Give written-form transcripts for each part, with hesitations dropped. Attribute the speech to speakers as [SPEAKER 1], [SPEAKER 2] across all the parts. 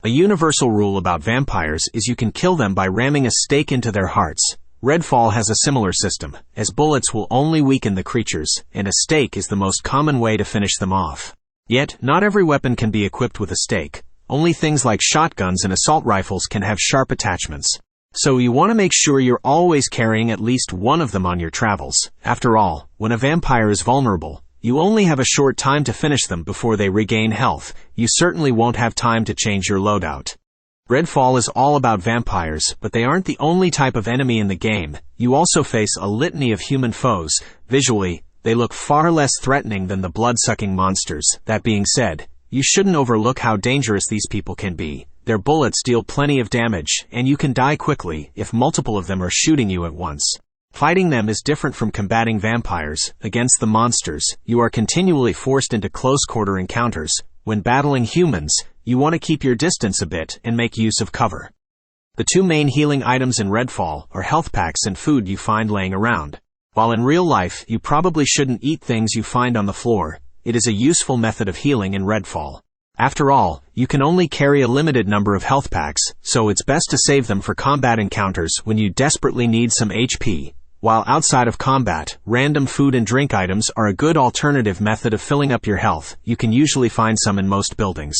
[SPEAKER 1] A universal rule about vampires is you can kill them by ramming a stake into their hearts. Redfall has a similar system, as bullets will only weaken the creatures, and a stake is the most common way to finish them off. Yet, not every weapon can be equipped with a stake. Only things like shotguns and assault rifles can have sharp attachments. So you want to make sure you're always carrying at least one of them on your travels. After all, when a vampire is vulnerable, you only have a short time to finish them before they regain health. You certainly won't have time to change your loadout. Redfall is all about vampires, but they aren't the only type of enemy in the game. You also face a litany of human foes. Visually, they look far less threatening than the blood-sucking monsters. That being said, you shouldn't overlook how dangerous these people can be. Their bullets deal plenty of damage, and you can die quickly if multiple of them are shooting you at once. Fighting them is different from combating vampires. Against the monsters, you are continually forced into close-quarter encounters. When battling humans, you want to keep your distance a bit and make use of cover. The two main healing items in Redfall are health packs and food you find laying around. While in real life, you probably shouldn't eat things you find on the floor, it is a useful method of healing in Redfall. After all, you can only carry a limited number of health packs, so it's best to save them for combat encounters when you desperately need some HP. While outside of combat, random food and drink items are a good alternative method of filling up your health. You can usually find some in most buildings.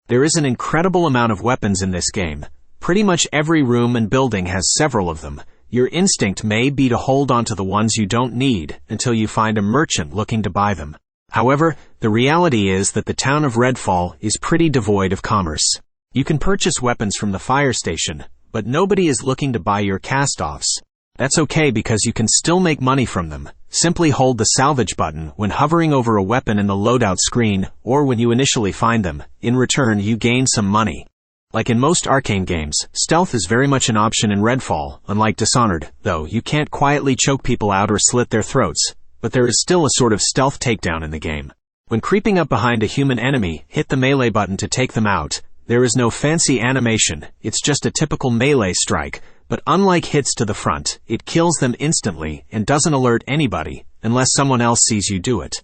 [SPEAKER 1] There is an incredible amount of weapons in this game. Pretty much every room and building has several of them. Your instinct may be to hold on to the ones you don't need until you find a merchant looking to buy them. However, the reality is that the town of Redfall is pretty devoid of commerce. You can purchase weapons from the fire station, but nobody is looking to buy your cast-offs. That's okay because you can still make money from them. Simply hold the salvage button when hovering over a weapon in the loadout screen, or when you initially find them. In return, you gain some money. Like in most Arkane games, stealth is very much an option in Redfall. Unlike Dishonored, though, you can't quietly choke people out or slit their throats, but there is still a sort of stealth takedown in the game. When creeping up behind a human enemy, hit the melee button to take them out. There is no fancy animation, it's just a typical melee strike. But unlike hits to the front, it kills them instantly and doesn't alert anybody, unless someone else sees you do it.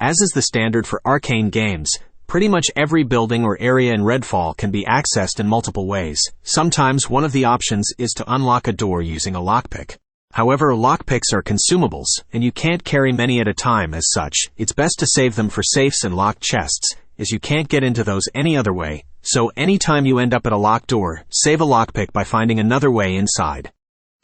[SPEAKER 1] As is the standard for Arkane games, pretty much every building or area in Redfall can be accessed in multiple ways. Sometimes one of the options is to unlock a door using a lockpick. However, lockpicks are consumables, and you can't carry many at a time. As such, it's best to save them for safes and locked chests, as you can't get into those any other way. So anytime you end up at a locked door, save a lockpick by finding another way inside.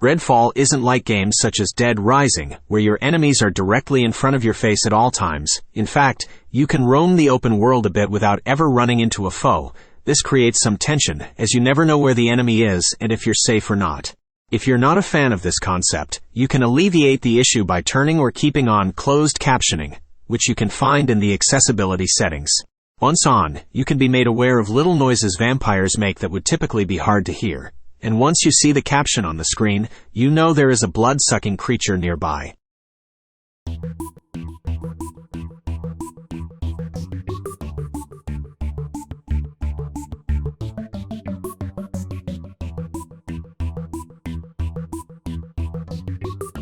[SPEAKER 1] Redfall isn't like games such as Dead Rising, where your enemies are directly in front of your face at all times. In fact, you can roam the open world a bit without ever running into a foe. This creates some tension, as you never know where the enemy is and if you're safe or not. If you're not a fan of this concept, you can alleviate the issue by turning or keeping on closed captioning, which you can find in the accessibility settings. Once on, you can be made aware of little noises vampires make that would typically be hard to hear. And once you see the caption on the screen, you know there is a blood-sucking creature nearby.